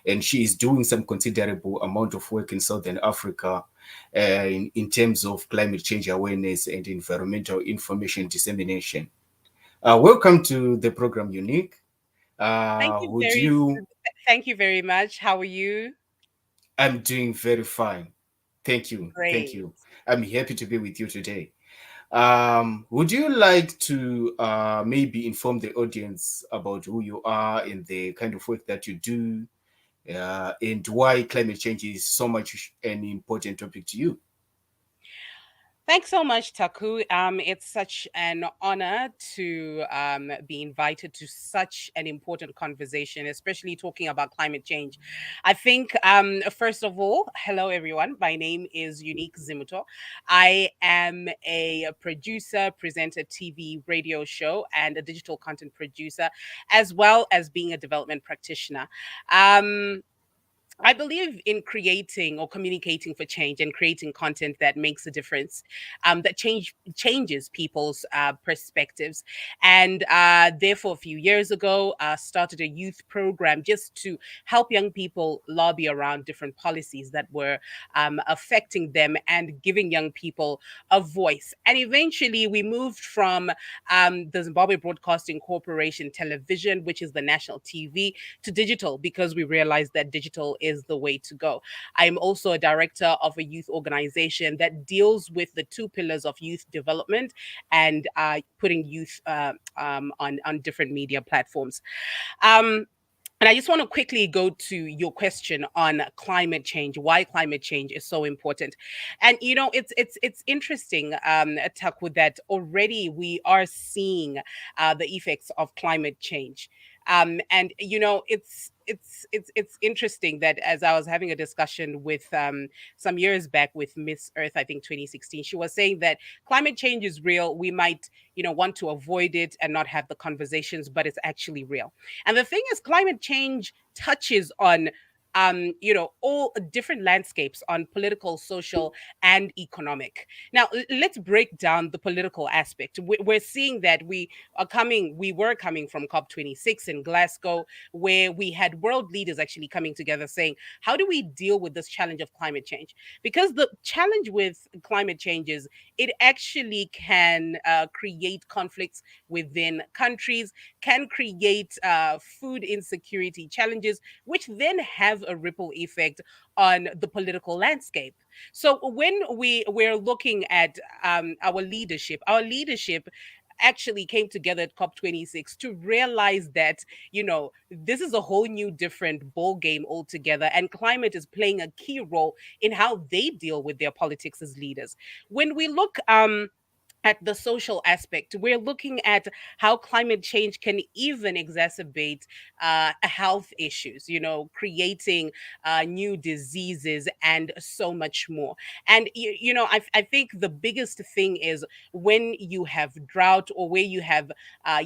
and she is doing some considerable amount of work in Southern Africa in terms of climate change awareness and environmental information dissemination. Welcome to the program, Unique. Thank you Would very, you? thank you very much. How are you? I'm doing very fine. Thank you. Thank Great. you. I'm happy to be with you today. Would you like to maybe inform the audience about who you are and the kind of work that you do, and why climate change is so much an important topic to you? Thanks so much, Taku. It's such an honor to be invited to such an important conversation, especially talking about climate change. I think, first of all, hello everyone. My name is Unique Zimuto. I am a producer, presenter, TV, radio show, and a digital content producer, as well as being a development practitioner. Um, I believe in creating or communicating for change and creating content that makes a difference, that changes people's perspectives. And therefore, a few years ago, started a youth program just to help young people lobby around different policies that were affecting them and giving young people a voice. And eventually, we moved from the Zimbabwe Broadcasting Corporation television, which is the national TV, to digital because we realized that digital is the way to go. I'm also a director of a youth organization that deals with the two pillars of youth development and putting youth on different media platforms. Um, and I just want to quickly go to your question on climate change, why climate change is so important. And it's interesting, Taku, that already we are seeing the effects of climate change. And it's interesting that as I was having a discussion with some years back with Miss Earth, I think 2016, she was saying that climate change is real. We might want to avoid it and not have the conversations, but it's actually real. And the thing is, climate change touches on all different landscapes on political, social, and economic. Now, let's break down the political aspect. We're seeing that we were coming from COP26 in Glasgow, where we had world leaders actually coming together saying, how do we deal with this challenge of climate change? Because the challenge with climate change is it actually can create conflicts within countries, can create food insecurity challenges, which then have a ripple effect on the political landscape. So when we're looking at our leadership actually came together at COP26 to realize that, this is a whole new different ball game altogether. And climate is playing a key role in how they deal with their politics as leaders. When we look at the social aspect, we're looking at how climate change can even exacerbate health issues, creating new diseases and so much more. And, I think the biggest thing is when you have drought or where you have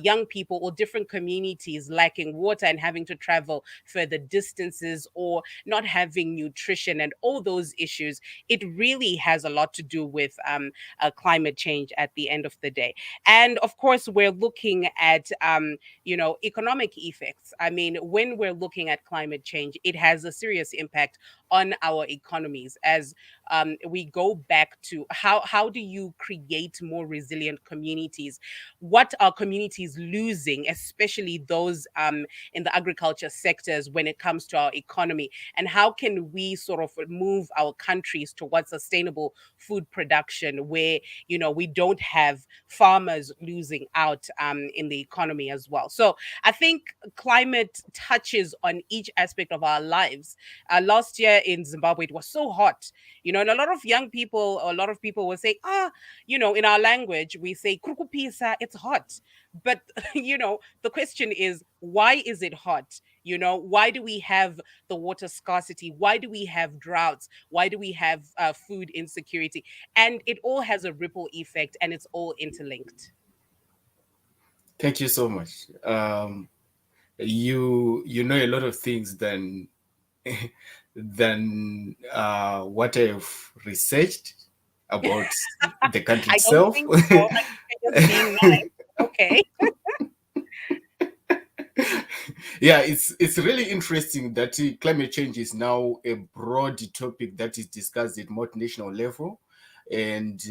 young people or different communities lacking water and having to travel further distances or not having nutrition and all those issues, it really has a lot to do with climate change at the end of the day. And of course, we're looking at, economic effects. I mean, when we're looking at climate change, it has a serious impact on our economies as we go back to how do you create more resilient communities? What are communities losing, especially those in the agriculture sectors when it comes to our economy? And how can we sort of move our countries towards sustainable food production where we don't have farmers losing out in the economy as well? So I think climate touches on each aspect of our lives. Last year in Zimbabwe, it was so hot, and a lot of people will say, in our language, we say, "Krukupisa," it's hot. But, the question is, why is it hot? Why do we have the water scarcity? Why do we have droughts? Why do we have food insecurity? And it all has a ripple effect and it's all interlinked. Thank you so much. You know a lot of things than what I've researched about the country I don't itself. think so. I think you're just being nice. Okay. Yeah, it's really interesting that climate change is now a broad topic that is discussed at multinational level, and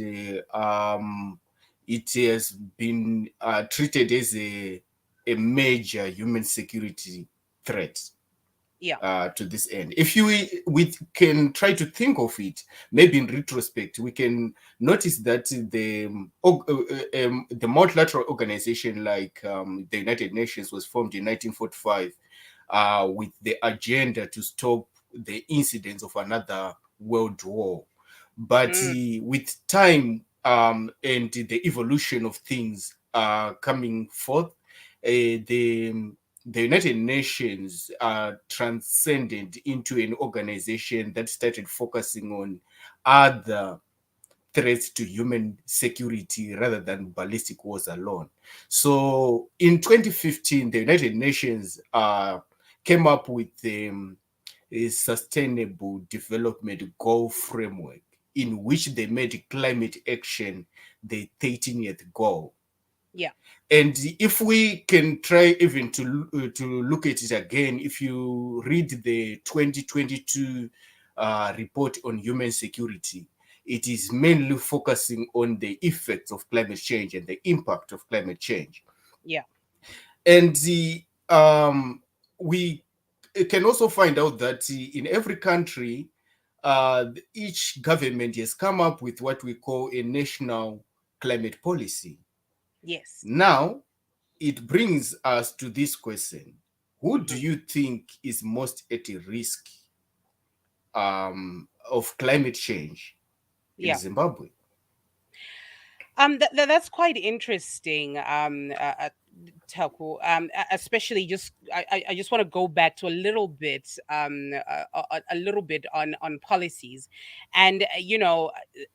it has been treated as a major human security threat Yeah. to this end. If you we can try to think of it, maybe in retrospect, we can notice that the multilateral organization like the United Nations was formed in 1945 with the agenda to stop the incidence of another world war. But Mm, with time and the evolution of things coming forth, the United Nations transcended into an organization that started focusing on other threats to human security rather than ballistic wars alone. So in 2015, the United Nations came up with a sustainable development goal framework in which they made climate action the 13th goal. yeah. And if we can try even to look at it again, if you read the 2022 report on human security, it is mainly focusing on the effects of climate change and the impact of climate change. Yeah. And we can also find out that in every country, each government has come up with what we call a national climate policy. Yes. Now, it brings us to this question: who do Hmm. you think is most at risk of climate change in Yeah. Zimbabwe? That's quite interesting, Taku. Especially just I just want to go back to a little bit, a little bit on policies, and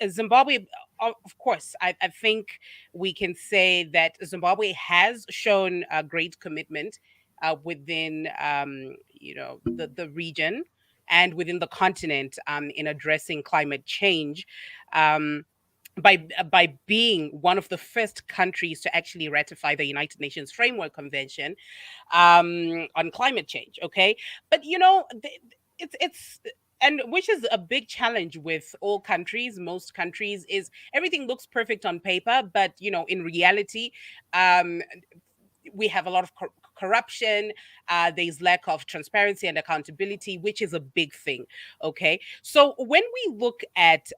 Zimbabwe. Of course, I think we can say that Zimbabwe has shown a great commitment within the region and within the continent in addressing climate change. Um, by being one of the first countries to actually ratify the United Nations Framework Convention on climate change. Okay, but it's and which is a big challenge with all countries, most countries, is everything looks perfect on paper, but in reality, um, we have a lot of corruption. There's lack of transparency and accountability, which is a big thing. Okay, so when we look at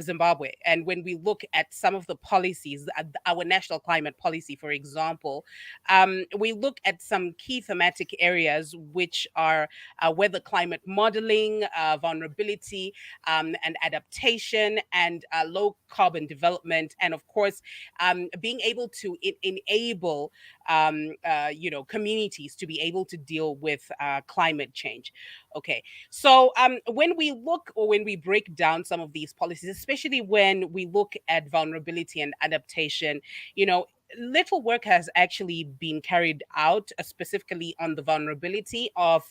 Zimbabwe, and when we look at some of the policies, our national climate policy, for example, we look at some key thematic areas, which are weather climate modeling, vulnerability, and adaptation, and low carbon development, and of course, being able to enable communities to be able to deal with climate change. Okay, so when we look, or when we break down some of these policies, especially when we look at vulnerability and adaptation, little work has actually been carried out, specifically on the vulnerability of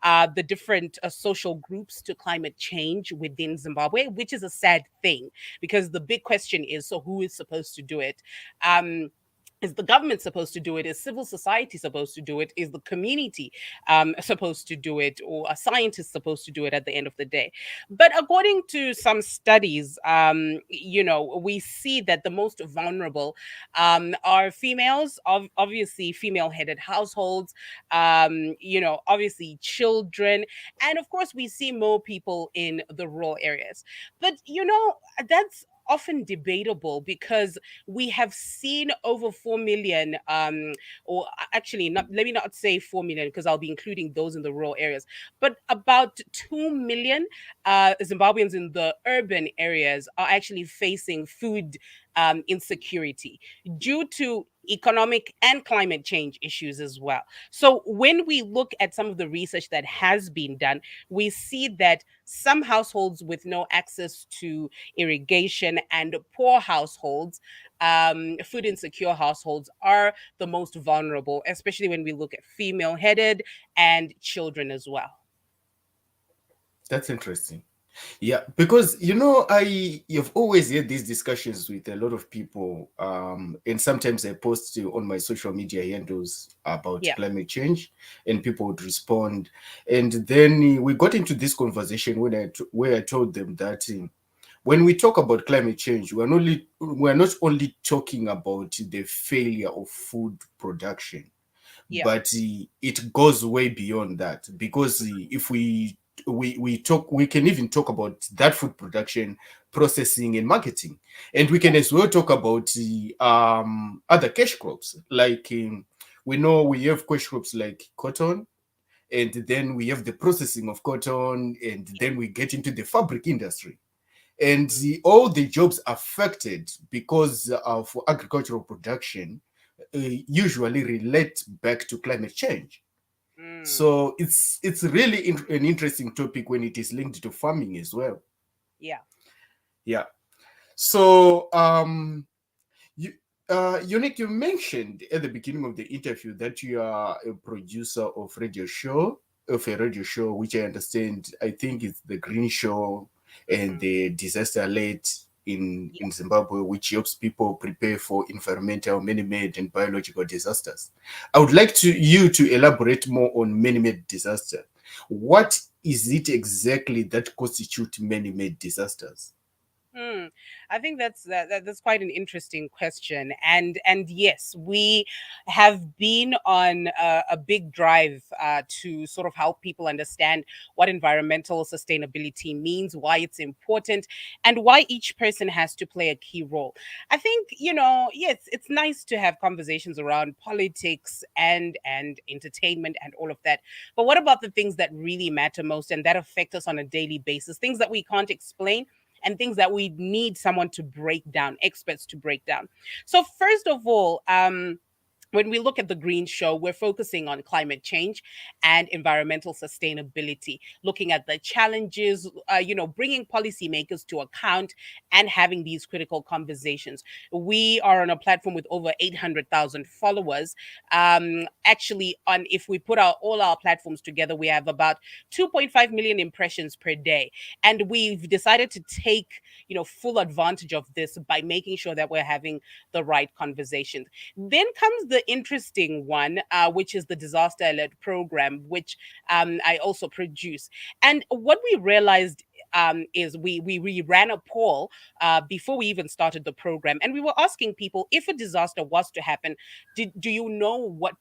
the different social groups to climate change within Zimbabwe, which is a sad thing, because the big question is, so who is supposed to do it? Is the government supposed to do it? Is civil society supposed to do it? Is the community supposed to do it? Or a scientist supposed to do it at the end of the day? But according to some studies, we see that the most vulnerable are females, obviously female headed households, obviously children. And of course, we see more people in the rural areas. But, that's often debatable, because we have seen over 4 million, or actually, not, let me not say 4 million, because I'll be including those in the rural areas, but about 2 million Zimbabweans in the urban areas are actually facing food insecurity due to economic and climate change issues as well. So when we look at some of the research that has been done, we see that some households with no access to irrigation and poor households, food insecure households, are the most vulnerable, especially when we look at female headed and children as well. That's interesting. Yeah, because you've always had these discussions with a lot of people, and sometimes I post on my social media handles about Yeah, climate change, and people would respond, and then we got into this conversation where I told them that when we talk about climate change, we're not only talking about the failure of food production, yeah, but it goes way beyond that, because if we talk, we can even talk about that food production, processing and marketing, and we yeah, can as well talk about other cash crops, like we know we have cash crops like cotton, and then we have the processing of cotton, and yeah. then we get into the fabric industry, and Mm, all the jobs affected because of agricultural production usually relate back to climate change. mm, So it's really an interesting topic when it is linked to farming as well. yeah. Yeah. So you Unique, you mentioned at the beginning of the interview that you are a producer of a radio show, which I understand, I think it's the Green Show and Hmm. the Disaster Alert Yeah. in Zimbabwe, which helps people prepare for environmental, man-made, and biological disasters. I would like you to elaborate more on man-made disaster. What is it exactly that constitute man-made disasters? Hmm. I think that's quite an interesting question, and yes, we have been on a big drive to sort of help people understand what environmental sustainability means, why it's important, and why each person has to play a key role. I think yes, it's nice to have conversations around politics and entertainment and all of that, but what about the things that really matter most and that affect us on a daily basis, things that we can't explain and things that we need someone to break down, experts to break down. So, first of all, when we look at the Green Show, we're focusing on climate change and environmental sustainability, looking at the challenges, bringing policymakers to account and having these critical conversations. We are on a platform with over 800,000 followers. Actually, on if we put all our platforms together, we have about 2.5 million impressions per day, and we've decided to take full advantage of this by making sure that we're having the right conversations. Then comes the interesting one, which is the disaster alert program, which I also produce. And what we realized is we ran a poll before we even started the program, and we were asking people, if a disaster was to happen, do you know what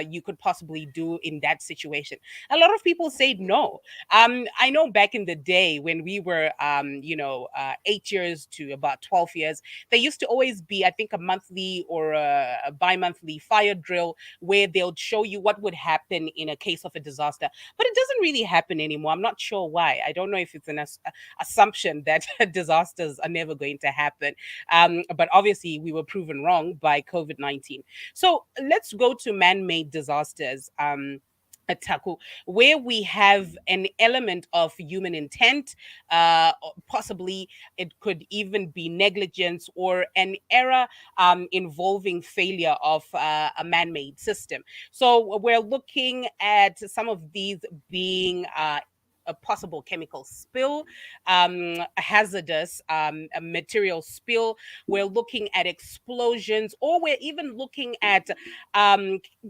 you could possibly do in that situation? A lot of people said no. I know back in the day when we were 8 years to about 12 years, there used to always be, I think, a monthly or a bi-monthly fire drill where they'll show you what would happen in a case of a disaster. But it doesn't really happen anymore. I'm not sure why. I don't know if it's an assumption that disasters are never going to happen. But obviously, we were proven wrong by COVID-19. So let's go to man-made disasters. At Taku, where we have an element of human intent, or possibly it could even be negligence or an error involving failure of a man made system. So we're looking at some of these being. A possible chemical spill, a hazardous a material spill. We're looking at explosions, or we're even looking at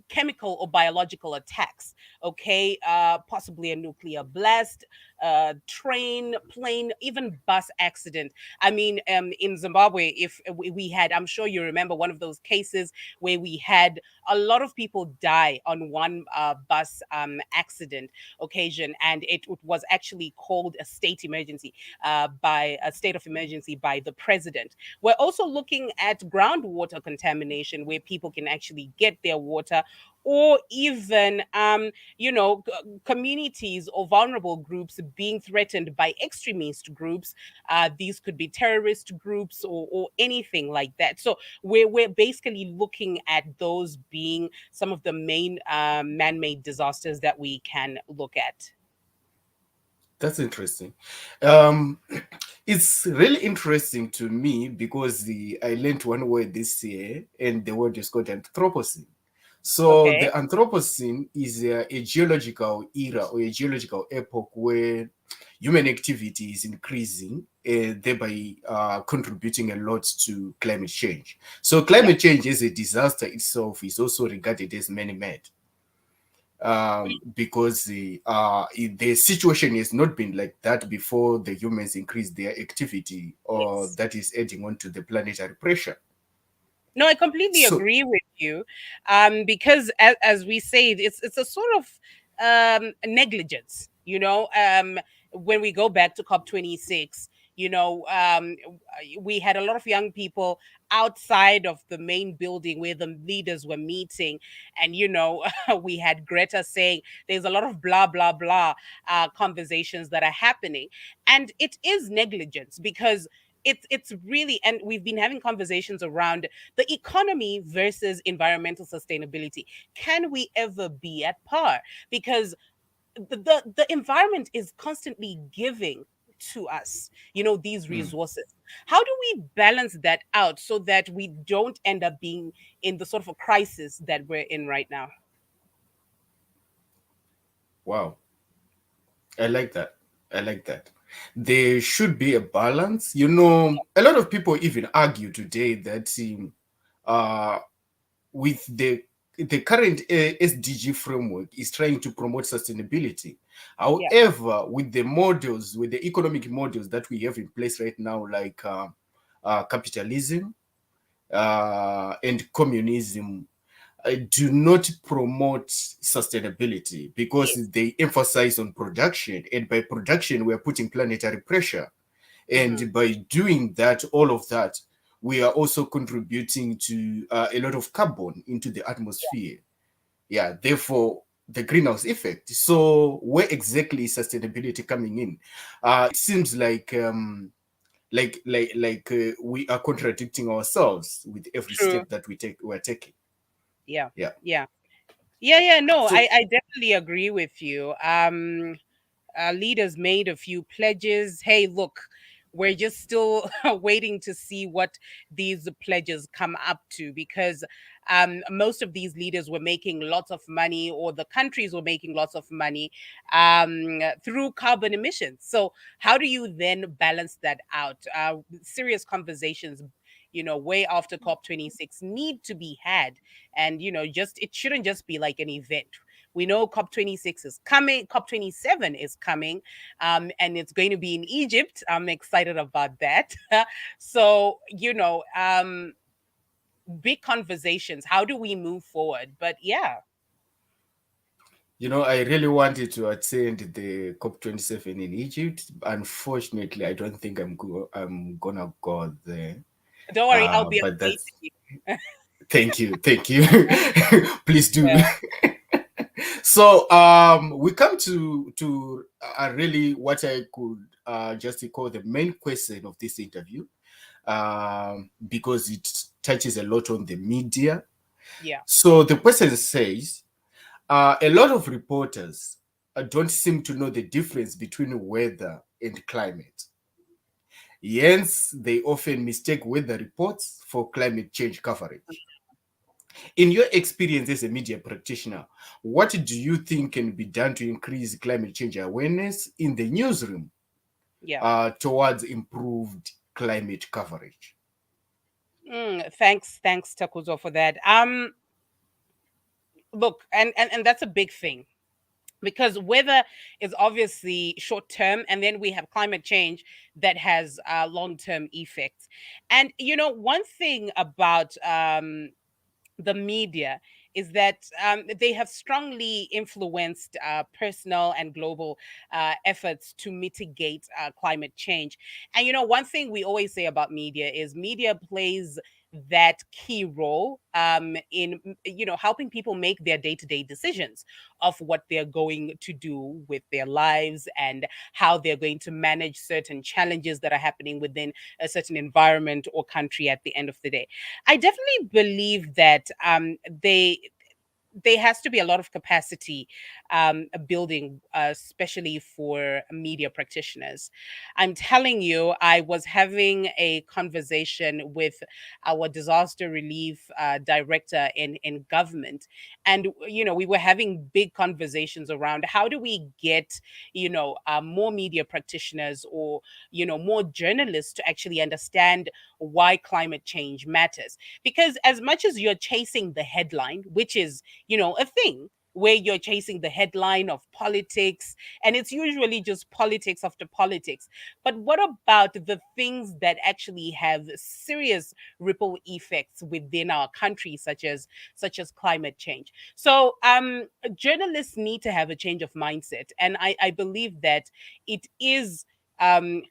chemical or biological attacks. Okay, possibly a nuclear blast, train, plane, even bus accident. I mean, in Zimbabwe, if we had, I'm sure you remember one of those cases where we had a lot of people die on one bus accident occasion, and it was actually called a state emergency by a state of emergency by the president. We're also looking at groundwater contamination, where people can actually get their water, or even communities or vulnerable groups being threatened by extremist groups. These could be terrorist groups or anything like that. So we're basically looking at those being some of the main man-made disasters that we can look at. That's interesting. Um, it's really interesting to me because I learned one word this year, and the word is called anthropocene. So the Okay. Anthropocene is a geological era or a geological epoch where human activity is increasing, thereby contributing a lot to climate change. So Yeah. climate change as a disaster itself is also regarded as man-made, because the situation has not been like that before the humans increase their activity, or Yes. that is adding on to the planetary pressure. No, I completely So, agree with you. Because as we say, it's a sort of negligence. When we go back to COP26, we had a lot of young people outside of the main building where the leaders were meeting, and we had Greta saying there's a lot of blah blah blah conversations that are happening, and it is negligence because it's really, and we've been having conversations around the economy versus environmental sustainability. Can we ever be at par? Because the environment is constantly giving to us, these mm, resources. How do we balance that out so that we don't end up being in the sort of a crisis that we're in right now? wow, I like that. I like that. There should be a balance. A lot of people even argue today that uh, with the current SDG framework is trying to promote sustainability. Yeah. However, with the economic models that we have in place right now, like capitalism and communism, do not promote sustainability because Yes. they emphasize on production, and by production we are putting planetary pressure, Hmm. and by doing that, all of that, we are also contributing to a lot of carbon into the atmosphere. Yeah, therefore the greenhouse effect. So where exactly is sustainability coming in? It seems like we are contradicting ourselves with every True. step that we're taking. Yeah. Yeah. Yeah. Yeah. No, So I definitely agree with you. Leaders made a few pledges. Hey, look, we're just still waiting to see what these pledges come up to, because most of these leaders were making lots of money, or the countries were making lots of money through carbon emissions. So, how do you then balance that out? Serious conversations, way after COP26 need to be had. And, just it shouldn't just be like an event. We know COP26 is coming, COP27 is coming, and it's going to be in Egypt. I'm excited about that. So, big conversations. How do we move forward? But yeah, I really wanted to attend the COP27 in Egypt. Unfortunately, I don't think I'm gonna go there. don't worry, I'll be But that's updating you. thank you. Please do. Yeah, So we come to really what I could just call the main question of this interview, because it touches a lot on the media. yeah. So the question says, a lot of reporters don't seem to know the difference between weather and climate. Hence, they often mistake weather reports for climate change coverage. In your experience as a media practitioner, what do you think can be done to increase climate change awareness in the newsroom Yeah. towards improved climate coverage? Thanks, Takuzo, for that. Look, and that's a big thing, because weather is obviously short term, and then we have climate change that has long term effects. And one thing about the media is that they have strongly influenced personal and global efforts to mitigate climate change. And one thing we always say about media is media plays that key role in helping people make their day-to-day decisions of what they're going to do with their lives, and how they're going to manage certain challenges that are happening within a certain environment or country at the end of the day. I definitely believe that they there has to be a lot of capacity building, especially for media practitioners. I'm telling you, I was having a conversation with our disaster relief director in government, and we were having big conversations around how do we get more media practitioners, or more journalists to actually understand why climate change matters. Because as much as you're chasing the headline, which is a thing where you're chasing the headline of politics, and it's usually just politics after politics. But what about the things that actually have serious ripple effects within our country, such as climate change? So journalists need to have a change of mindset. And I believe that it is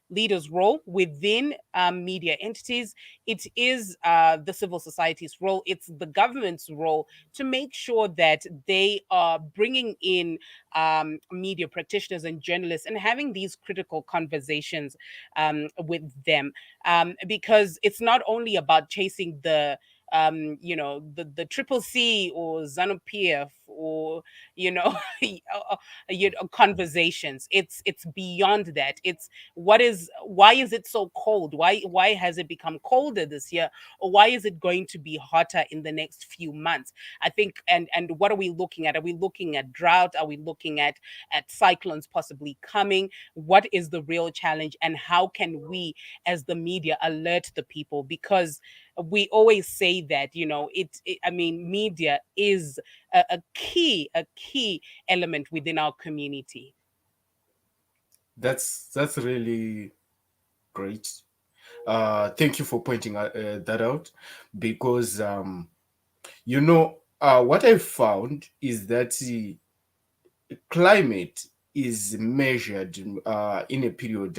leaders' role within media entities. It is the civil society's role. It's the government's role to make sure that they are bringing in media practitioners and journalists and having these critical conversations with them, because it's not only about chasing the triple C or Zanopf, or you know conversations. It's beyond that. It's why is it so cold? Why has it become colder this year? Or why is it going to be hotter in the next few months? I think, and what are we looking at? Are we looking at drought? Are we looking at cyclones possibly coming? What is the real challenge, and how can we as the media alert the people? Because we always say that I mean, media is a key element within our community. That's really great. Thank you for pointing that out, because what I found is that climate is measured in a period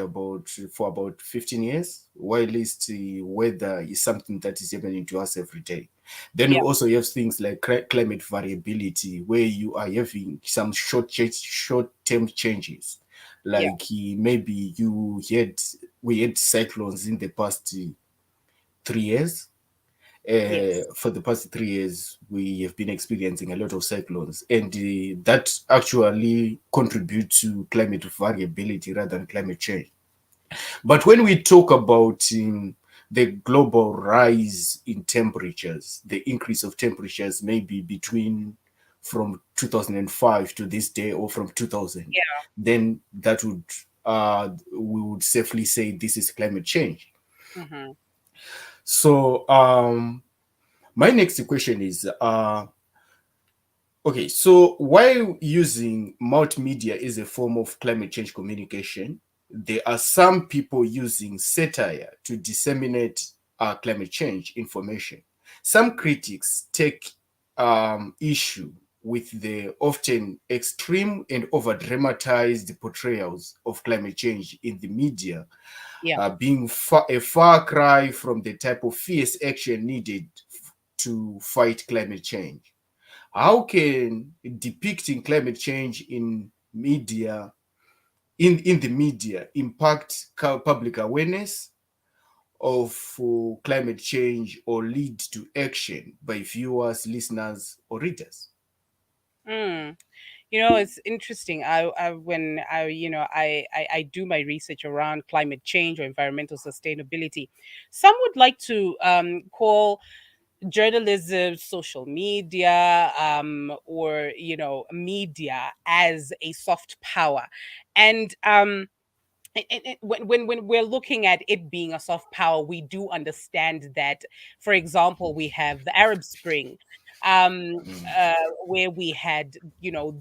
for about 15 years, while least weather is something that is happening to us every day. Then we Yeah, also have things like climate variability, where you are having some short term changes, yeah, like maybe we had cyclones in the past 3 years. yes. For the past 3 years, we have been experiencing a lot of cyclones, and that actually contribute to climate variability rather than climate change. But when we talk about the global rise in temperatures, the increase of temperatures, maybe between from 2005 to this day, or from 2000, Yeah. then that would we would safely say this is climate change. Hmm. So my next question is okay, so while using multimedia is a form of climate change communication, there are some people using satire to disseminate climate change information. Some critics take issue with the often extreme and over dramatized portrayals of climate change in the media, Yeah. being a far cry from the type of fierce action needed to fight climate change. How can depicting climate change in the media impact public awareness of climate change, or lead to action by viewers, listeners, or readers? Mm. It's interesting. When I do my research around climate change or environmental sustainability, some would like to call journalism, social media, or media as a soft power. And when we're looking at it being a soft power, we do understand that, for example, we have the Arab Spring, um, uh, where we had,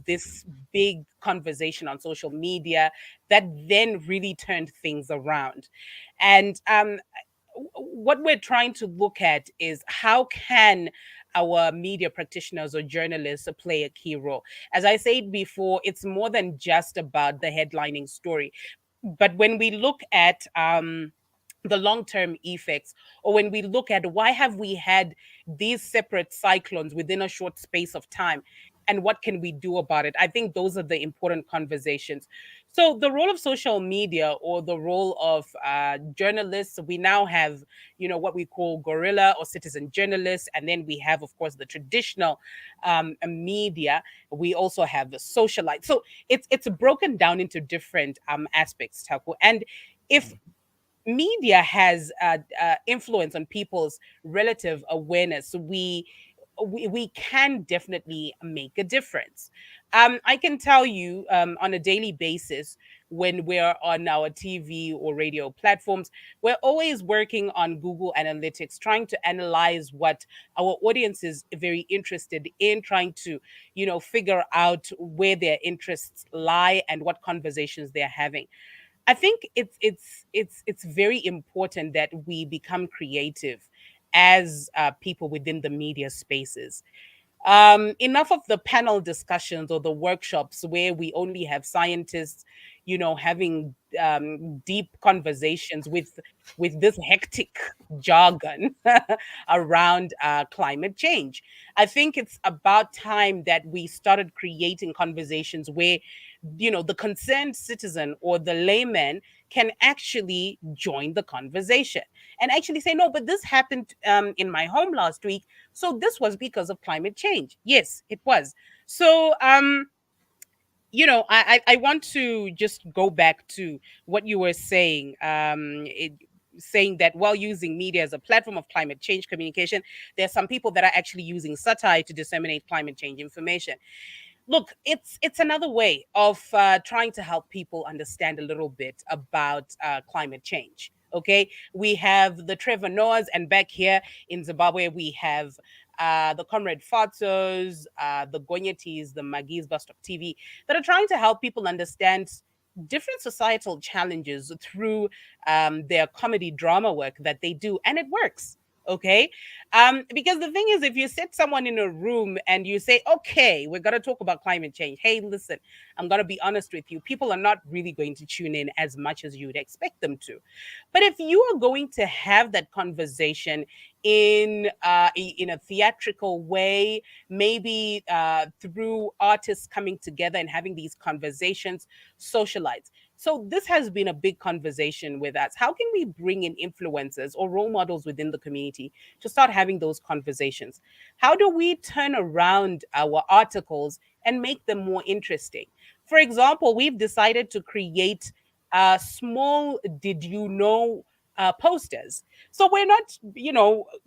this big conversation on social media that then really turned things around. And what we're trying to look at is how can our media practitioners or journalists play a key role. As I said before, it's more than just about the headlining story, but when we look at the long-term effects, or when we look at why have we had these separate cyclones within a short space of time, and what can we do about it, I think those are the important conversations. So the role of social media, or the role of journalists, we now have, what we call guerrilla or citizen journalists, and then we have, of course, the traditional media. We also have the socialite. So it's broken down into different aspects, Taku. And if media has influence on people's relative awareness, we can definitely make a difference. I can tell you, on a daily basis, when we're on our TV or radio platforms, we're always working on Google Analytics, trying to analyze what our audience is very interested in, trying to, figure out where their interests lie and what conversations they're having. I think it's very important that we become creative as people within the media spaces. Enough of the panel discussions or the workshops where we only have scientists, having deep conversations with this hectic jargon around climate change. I think it's about time that we started creating conversations where, the concerned citizen or the layman can actually join the conversation and actually say, no, but this happened in my home last week, so this was because of climate change. Yes, it was. So, I want to just go back to what you were saying. Saying that while using media as a platform of climate change communication, there are some people that are actually using satire to disseminate climate change information. Look, it's another way of trying to help people understand a little bit about climate change. Okay, we have the Trevor Noahs, and back here in Zimbabwe, we have the Comrade Fatos, the Gonyetis, the Magis Bust of TV, that are trying to help people understand different societal challenges through their comedy drama work that they do, and it works. Okay, because the thing is, if you sit someone in a room and you say, okay, we're going to talk about climate change, hey, listen, I'm going to be honest with you, people are not really going to tune in as much as you'd expect them to. But if you are going to have that conversation in a theatrical way, maybe through artists coming together and having these conversations, socialites. So this has been a big conversation with us. How can we bring in influencers or role models within the community to start having those conversations? How do we turn around our articles and make them more interesting? For example, we've decided to create small did you know posters. So we're not,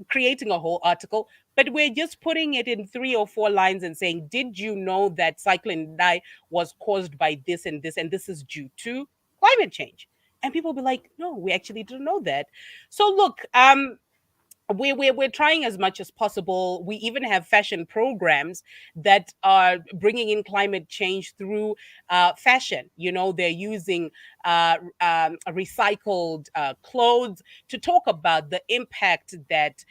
creating a whole article, but we're just putting it in 3 or 4 lines and saying, did you know that cyclone die was caused by this and this, and this is due to climate change? And people will be like, no, we actually didn't know that. So look, we're trying as much as possible. We even have fashion programs that are bringing in climate change through fashion. They're using recycled clothes to talk about the impact that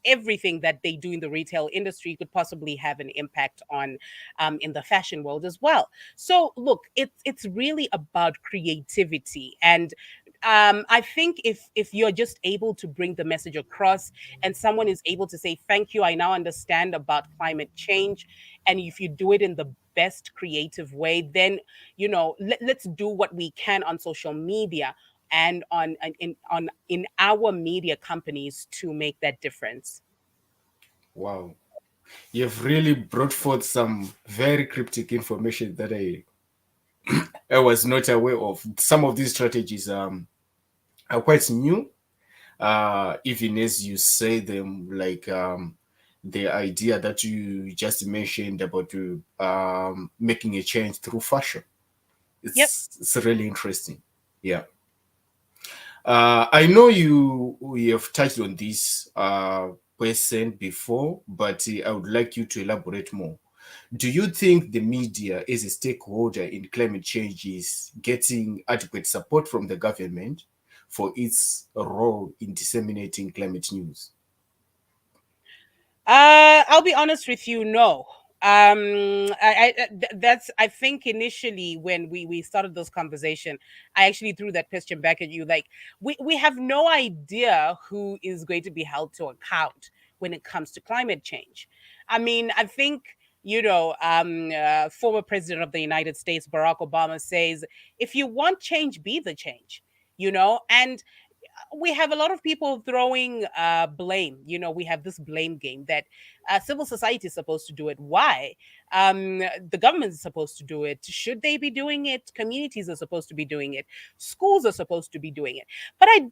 everything that they do in the retail industry could possibly have an impact on in the fashion world as well. So look, it's really about creativity. And I think if you're just able to bring the message across, and someone is able to say, thank you, I now understand about climate change, and if you do it in the best creative way, then let's do what we can on social media and in our media companies to make that difference. Wow. You've really brought forth some very cryptic information that I was not aware of. Some of these strategies are quite new, even as you say them, like the idea that you just mentioned about making a change through fashion. Yep. It's really interesting. Yeah. I know we have touched on this question before, but I would like you to elaborate more. Do you think the media as a stakeholder in climate change is getting adequate support from the government for its role in disseminating climate news? I'll be honest with you, no. That's, I think initially when we started this conversation, I actually threw that question back at you. Like, we have no idea who is going to be held to account when it comes to climate change. I mean, I think former president of the United States, Barack Obama, says, if you want change, be the change, and we have a lot of people throwing blame. We have this blame game that civil society is supposed to do it. Why? The government is supposed to do it. Should they be doing it? Communities are supposed to be doing it. Schools are supposed to be doing it. But I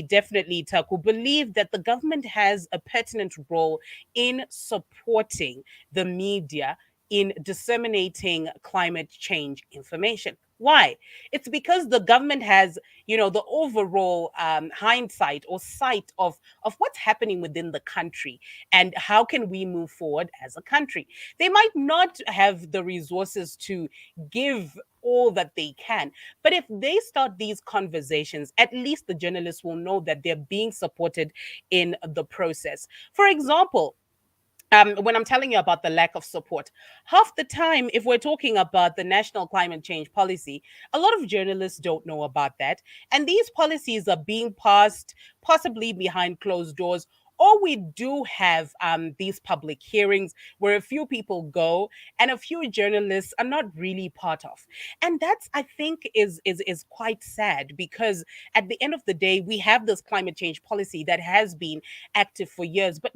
definitely, Taku, believe that the government has a pertinent role in supporting the media in disseminating climate change information. Why? It's because the government has, the overall hindsight or sight of what's happening within the country and how can we move forward as a country. They might not have the resources to give all that they can, but if they start these conversations, at least the journalists will know that they're being supported in the process. For example, when I'm telling you about the lack of support, half the time, if we're talking about the national climate change policy, a lot of journalists don't know about that. And these policies are being passed possibly behind closed doors. Or we do have these public hearings where a few people go and a few journalists are not really part of, and that's, I think, is quite sad, because at the end of the day, we have this climate change policy that has been active for years, but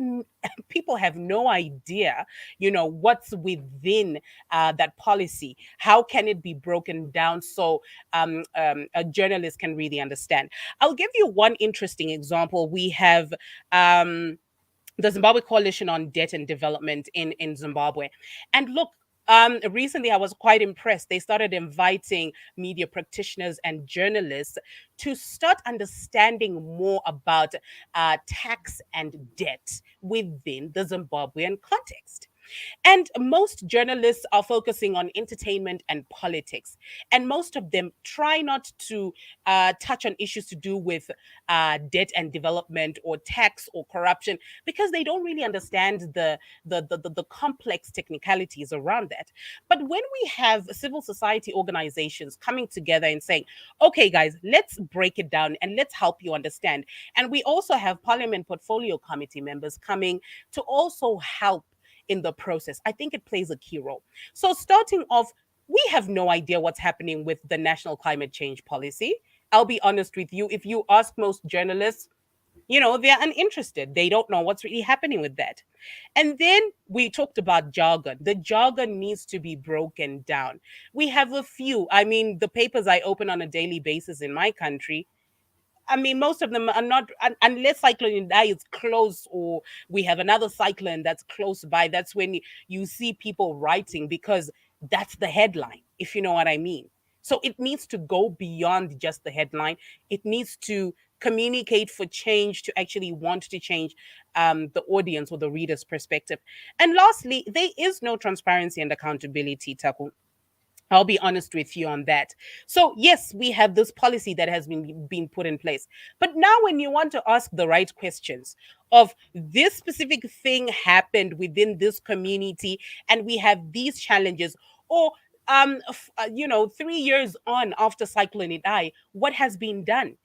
people have no idea, what's within that policy. How can it be broken down so a journalist can really understand? I'll give you one interesting example. We have the Zimbabwe Coalition on Debt and Development in Zimbabwe. And look, recently I was quite impressed. They started inviting media practitioners and journalists to start understanding more about tax and debt within the Zimbabwean context. And most journalists are focusing on entertainment and politics. And most of them try not to touch on issues to do with debt and development or tax or corruption, because they don't really understand the complex technicalities around that. But when we have civil society organizations coming together and saying, okay, guys, let's break it down and let's help you understand. And we also have Parliament Portfolio Committee members coming to also help in the process. I think it plays a key role. So, starting off, we have no idea what's happening with the national climate change policy. I'll be honest with you. If you ask most journalists, they're uninterested. They don't know what's really happening with that. And then we talked about jargon. The jargon needs to be broken down. We have a few. I mean, the papers I open on a daily basis in my country, I mean, most of them are not, unless Cyclone Idai is close or we have another cyclone that's close by. That's when you see people writing, because that's the headline, if you know what I mean. So it needs to go beyond just the headline. It needs to communicate for change, to actually want to change the audience or the reader's perspective. And lastly, there is no transparency and accountability, Taku. I'll be honest with you on that. So yes, we have this policy that has been put in place. But now when you want to ask the right questions of this specific thing happened within this community and we have these challenges, or 3 years on after Cyclone Idai, what has been done?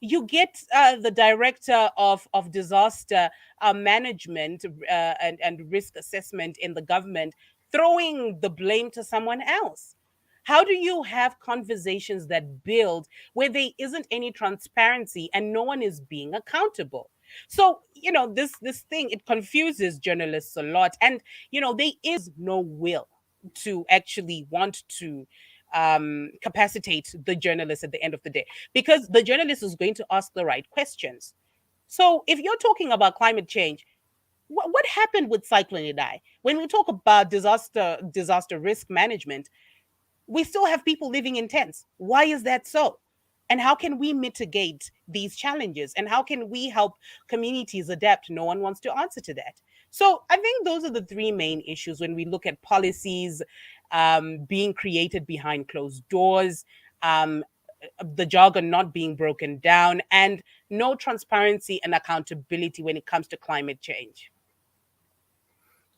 You get the director of disaster management and risk assessment in the government throwing the blame to someone else. How do you have conversations that build where there isn't any transparency and no one is being accountable? So, this thing, it confuses journalists a lot. And, there is no will to actually want to capacitate the journalist at the end of the day, because the journalist is going to ask the right questions. So if you're talking about climate change, what happened with Cyclone Idai? When we talk about disaster risk management, we still have people living in tents. Why is that so? And how can we mitigate these challenges? And how can we help communities adapt? No one wants to answer to that. So I think those are the three main issues when we look at policies being created behind closed doors, um, the jargon not being broken down, and no transparency and accountability when it comes to climate change.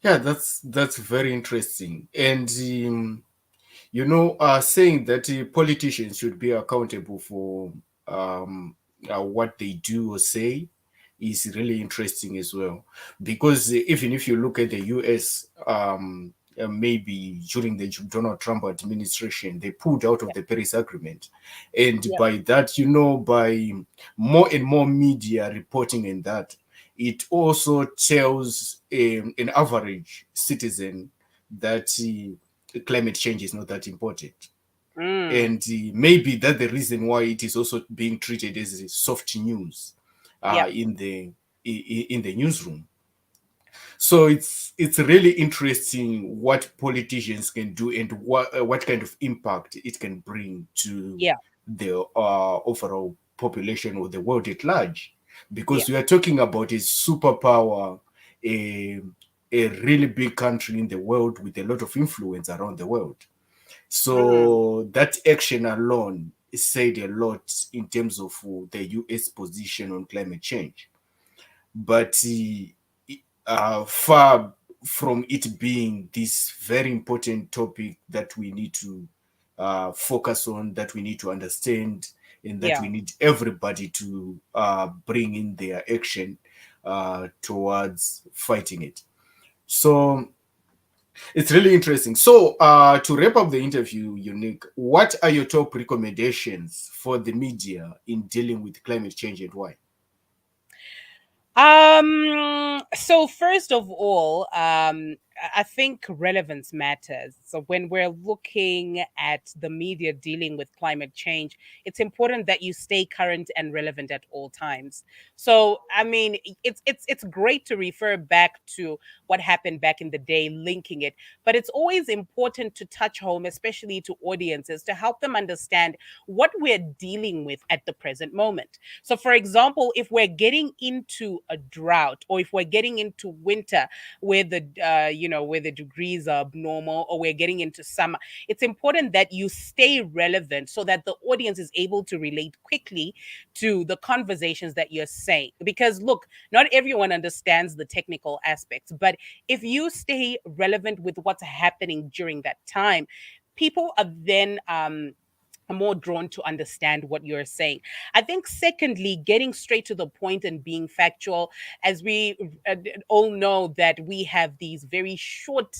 Yeah, that's very interesting. And saying that politicians should be accountable for what they do or say, is really interesting as well, because even if you look at the US, maybe during the Donald Trump administration, they pulled out of the Paris Agreement, and Yeah. by that, by more and more media reporting in that, it also tells an average citizen that climate change is not that important. Mm. And maybe that's the reason why it is also being treated as soft news Yeah. in the newsroom. So it's really interesting what politicians can do, and what kind of impact it can bring to Yeah. the overall population or the world at large, Yeah. because we are talking about a superpower, a, a really big country in the world with a lot of influence around the world. Mm. So that action alone said a lot in terms of the US position on climate change. But far from it being this very important topic that we need to focus on, that we need to understand, and that Yeah. we need everybody to bring in their action towards fighting it. So it's really interesting. So, to wrap up the interview, Unique, what are your top recommendations for the media in dealing with climate change, and why? So first of all, I think relevance matters. So when we're looking at the media dealing with climate change, it's important that you stay current and relevant at all times. So I mean, it's great to refer back to what happened back in the day, linking it, but it's always important to touch home, especially to audiences, to help them understand what we're dealing with at the present moment. So, for example, if we're getting into a drought, or if we're getting into winter where where the degrees are abnormal, or we're getting into summer, it's important that you stay relevant so that the audience is able to relate quickly to the conversations that you're saying. Because look, not everyone understands the technical aspects, but if you stay relevant with what's happening during that time, people are then more drawn to understand what you're saying. I think, secondly, getting straight to the point and being factual, as we all know that we have these very short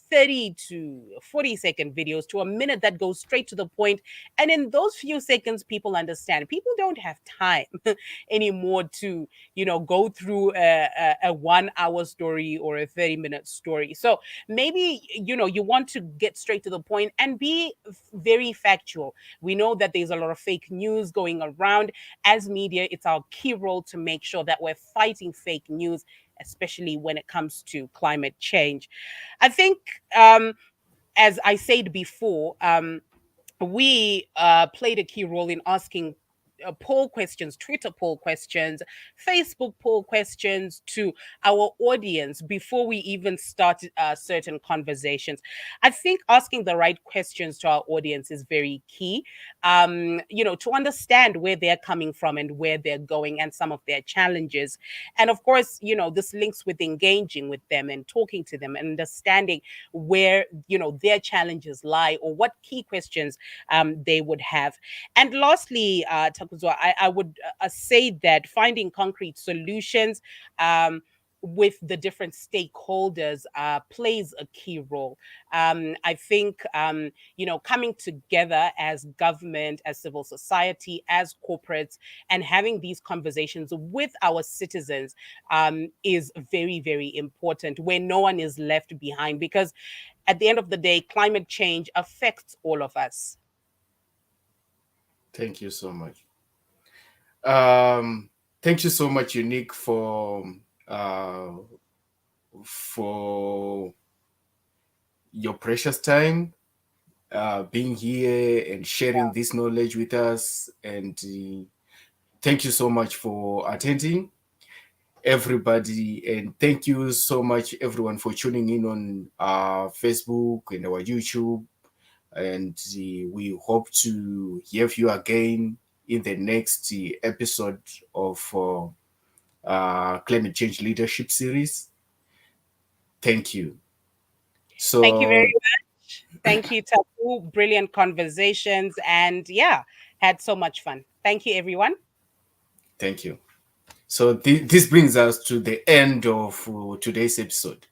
30 to 40-second videos to a minute that goes straight to the point. And in those few seconds, people understand. People don't have time anymore to, go through a 1 hour story or a 30-minute story. So maybe, you want to get straight to the point and be very factual. We know that there's a lot of fake news going around. As media, it's our key role to make sure that we're fighting fake news, especially when it comes to climate change. I think, um, as I said before, we played a key role in asking poll questions, Twitter poll questions, Facebook poll questions to our audience before we even started certain conversations. I think asking the right questions to our audience is very key, to understand where they're coming from and where they're going and some of their challenges. And of course, this links with engaging with them and talking to them and understanding where, their challenges lie, or what key questions they would have. And lastly, Takuzwa, I would say that finding concrete solutions with the different stakeholders plays a key role. I think, coming together as government, as civil society, as corporates, and having these conversations with our citizens is very, very important, where no one is left behind. Because at the end of the day, climate change affects all of us. Thank you so much. Um, Thank you so much, Unique, uh, for your precious time, being here and sharing this knowledge with us. And thank you so much for attending, everybody. And thank you so much, everyone, for tuning in on Facebook and our YouTube. And we hope to have you again in the next episode of Climate Change Leadership Series. Thank you. Thank you very So, much. Thank you, Taku. Brilliant conversations. And yeah, had so much fun. Thank you, everyone. thank you. So this brings us to the end of today's episode.